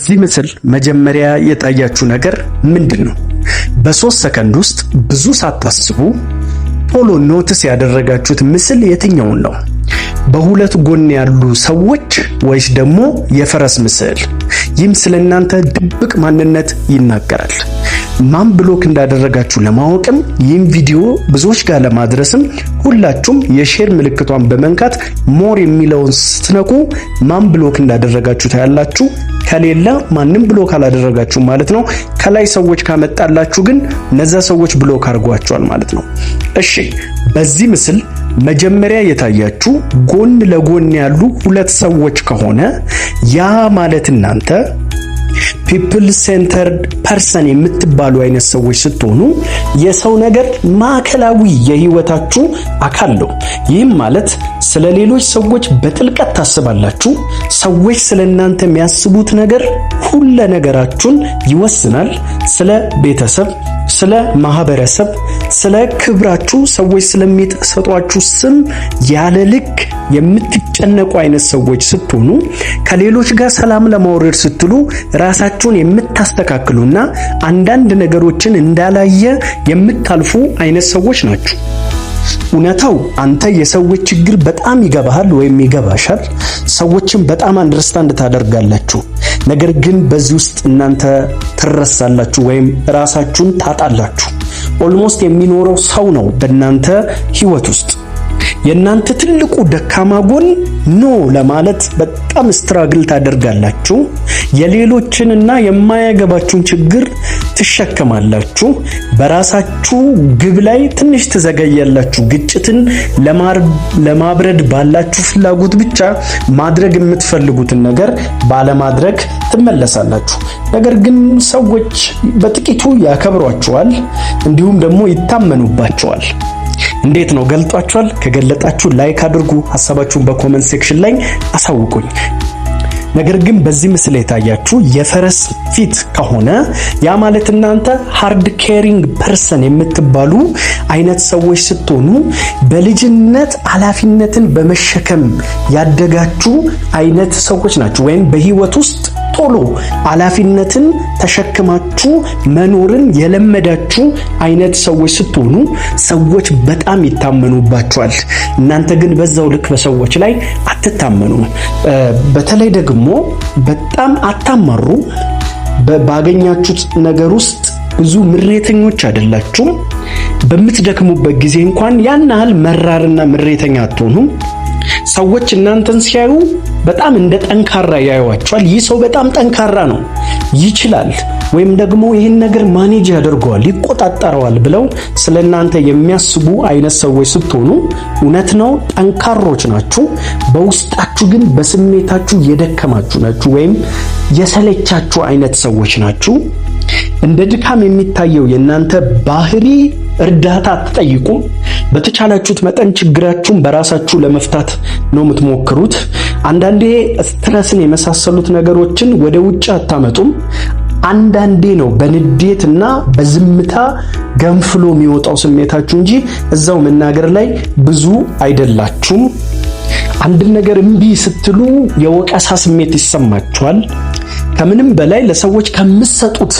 በዚህ ምስል መጀመሪያ የታያችሁ ነገር ምንድነው? በ3 ሰከንድ ውስጥ ብዙ ሳታስቡ ቶሎ ኖቲስ ያደረጋችሁት ምስል የትኛውን ነው? በሁለት ጎን ያሉ ሰዎች ወይስ ደግሞ የፈረስ ምስል? ይህም ስለናንተ ድብቅ ማንነት ይናገራል። ማን ብሎክ እንዳደረጋችሁ ለማወቅም ይህን ቪዲዮ ብዙዎች ጋር ለማድረስም ሁላችሁም የሼር ምልክቷን በመንካት ሞር የሚለውን ስትነኩ ማን ብሎክ እንዳደረጋችሁ ታያላችሁ። ከሌላ ማንንም ብሎክ አላደረጋችሁ ማለት ነው። ከላይ ሰዎች ካመጣላችሁ ግን እነዛ ሰዎች ብሎክ አድርጓቸዋል ማለት ነው። እሺ፣ በዚህ ምስል መጀመሪያ የታያችሁ ጎን ለጎን ያሉ ሁለት ሰዎች ከሆነ ያ ማለት እናንተ ፒፕል ሴንተርድ ፐርሰን የምትባሉ አይነት ሰዎች ስትሆኑ የሰው ነገር ማዕከላዊ የህይወታችሁ አካል ነው። ይህም ማለት ስለ ሌሎች ሰዎች በጥልቀት ታስባላችሁ። ሰዎች ስለናንተ የሚያስቡት ነገር ሁሉ ነገራችሁን ይወስናል። ስለ ቤተሰብ፣ ስለ ማህበረሰብ፣ ስለ ክብራችሁ፣ ሰዎች ስለሚሰጧችሁ ስም ያለ ልክ የምትጨነቁ አይነት ሰዎች ስትሆኑ ከሌሎች ጋር ሰላም ለማውረድ ስትሉ ራሳችሁን የምታስተካክሉና አንዳንድ ነገሮችን እንዳላየ የምታልፉ አይነት ሰዎች ናችሁ። እውነታው አንተ የሰዎች ችግር በጣም ይገባሃል ወይም ይገባሻል። ሰዎችን በጣም አንደርስታንድ ታደርጋላችሁ። ነገር ግን በዚህ ውስጥ እናንተ ትረሳላችሁ ወይም ራሳችሁን ታጣላችሁ። ኦልሞስት የሚኖረው ሰው ነው በእናንተ ህይወት ውስጥ። የእናንተ ትልቁ ደካማ ጎን ኖ ለማለት በጣም ስትራግል ታደርጋላችሁ። የሌሎችንና የማያገባችሁን ችግር ትሸከማላችሁ። በራሳችሁ ግብ ላይ ትንሽ ትዘገያላችሁ። ግጭትን ለማብረድ ባላችሁ ፍላጎት ብቻ ማድረግ የምትፈልጉትን ነገር ባለማድረግ ትመለሳላችሁ። ነገር ግን ሰዎች በጥቂቱ ያከብሯችኋል፣ እንዲሁም ደግሞ ይታመኑባችኋል። እንዴት ነው? ገልጧችኋል? ከገለጣችሁ ላይክ አድርጉ። ሐሳባችሁን በኮሜንት ሴክሽን ላይ አሳውቁኝ። ነገር ግን በዚህ ምስል የታያችሁ የፈረስ ፊት ከሆነ ያ ማለት እናንተ ሃርድ ኬሪንግ ፐርሰን የምትባሉ አይነት ሰዎች ስትሆኑ በልጅነት ኃላፊነትን በመሸከም ያደጋችሁ አይነት ሰዎች ናችሁ። ወይም በህይወት ውስጥ ቶሎ ኃላፊነትን ተሸክማችሁ መኖርን የለመዳችሁ አይነት ሰዎች ስትሆኑ ሰዎች በጣም ይታመኑባችኋል። እናንተ ግን በዛው ልክ በሰዎች ላይ አትታመኑ። በተለይ ደግሞ በጣም አታማሩ። ባገኛችሁት ነገር ውስጥ ብዙ ምሬተኞች አይደላችሁም። በምትደክሙበት ጊዜ እንኳን ያን ያህል መራርና ምሬተኛ አትሆኑም። ሰዎች እናንተን ሲያዩ በጣም እንደ ጠንካራ ያዩዋቸዋል። ይህ ሰው በጣም ጠንካራ ነው፣ ይችላል፣ ወይም ደግሞ ይህን ነገር ማኔጅ ያደርገዋል፣ ይቆጣጠረዋል ብለው ስለናንተ የሚያስቡ አይነት ሰዎች ስትሆኑ እውነት ነው ጠንካሮች ናችሁ። በውስጣችሁ ግን በስሜታችሁ የደከማችሁ ናችሁ ወይም የሰለቻችሁ አይነት ሰዎች ናችሁ። እንደ ድካም የሚታየው የናንተ ባህሪ እርዳታ አትጠይቁም። በተቻላችሁት መጠን ችግራችሁን በራሳችሁ ለመፍታት ነው የምትሞክሩት። አንዳንዴ ስትረስን የመሳሰሉት ነገሮችን ወደ ውጭ አታመጡም። አንዳንዴ ነው በንዴትና በዝምታ ገንፍሎ የሚወጣው ስሜታችሁ እንጂ እዛው መናገር ላይ ብዙ አይደላችሁም። አንድ ነገር እምቢ ስትሉ የወቀሳ ስሜት ይሰማችኋል። ከምንም በላይ ለሰዎች ከምትሰጡት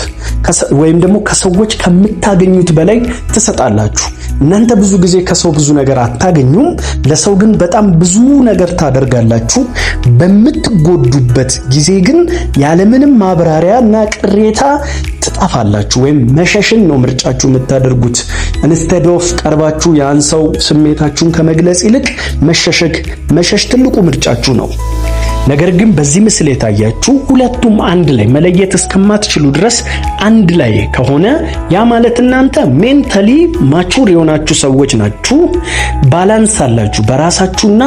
ወይም ደግሞ ከሰዎች ከምታገኙት በላይ ትሰጣላችሁ። እናንተ ብዙ ጊዜ ከሰው ብዙ ነገር አታገኙም፣ ለሰው ግን በጣም ብዙ ነገር ታደርጋላችሁ። በምትጎዱበት ጊዜ ግን ያለምንም ማብራሪያና ቅሬታ ትጠፋላችሁ ወይም መሸሽን ነው ምርጫችሁ የምታደርጉት። ኢንስቴድ ኦፍ ቀርባችሁ ያን ሰው ስሜታችሁን ከመግለጽ ይልቅ መሸሽ ትልቁ ምርጫችሁ ነው። ነገር ግን በዚህ ምስል የታያችሁ ሁለቱም አንድ ላይ መለየት እስከማትችሉ ድረስ አንድ ላይ ከሆነ ያ ማለት እናንተ ሜንታሊ ማቹር የሆናችሁ ሰዎች ናችሁ። ባላንስ አላችሁ በራሳችሁና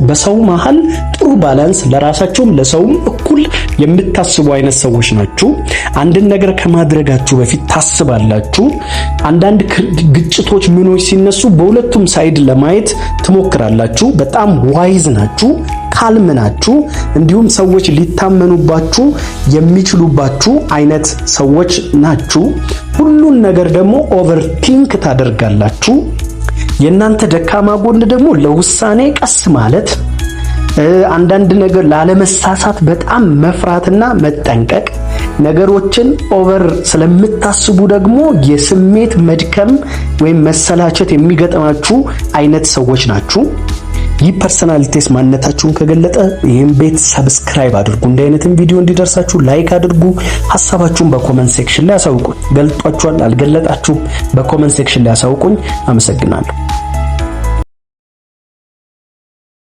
በሰው መሃል ጥሩ ባላንስ፣ ለራሳችሁም ለሰውም እኩል የምታስቡ አይነት ሰዎች ናችሁ። አንድን ነገር ከማድረጋችሁ በፊት ታስባላችሁ። አንዳንድ ግጭቶች ምኖች ሲነሱ በሁለቱም ሳይድ ለማየት ትሞክራላችሁ። በጣም ዋይዝ ናችሁ፣ ካልም ናችሁ። እንዲሁም ሰዎች ሊታመኑባችሁ የሚችሉባችሁ አይነት ሰዎች ናችሁ። ሁሉን ነገር ደግሞ ኦቨርቲንክ ታደርጋላችሁ። የእናንተ ደካማ ጎን ደግሞ ለውሳኔ ቀስ ማለት፣ አንዳንድ ነገር ላለመሳሳት በጣም መፍራትና መጠንቀቅ፣ ነገሮችን ኦቨር ስለምታስቡ ደግሞ የስሜት መድከም ወይም መሰላቸት የሚገጥማችሁ አይነት ሰዎች ናችሁ። ይህ ፐርሰናሊቲ ቴስት ማንነታችሁን ከገለጠ ይህን ቤት ሰብስክራይብ አድርጉ። እንዲህ አይነትም ቪዲዮ እንዲደርሳችሁ ላይክ አድርጉ። ሐሳባችሁን በኮመንት ሴክሽን ላይ አሳውቁኝ። ገልጧችኋል አልገለጣችሁም? በኮመንት ሴክሽን ላይ አሳውቁኝ። አመሰግናለሁ።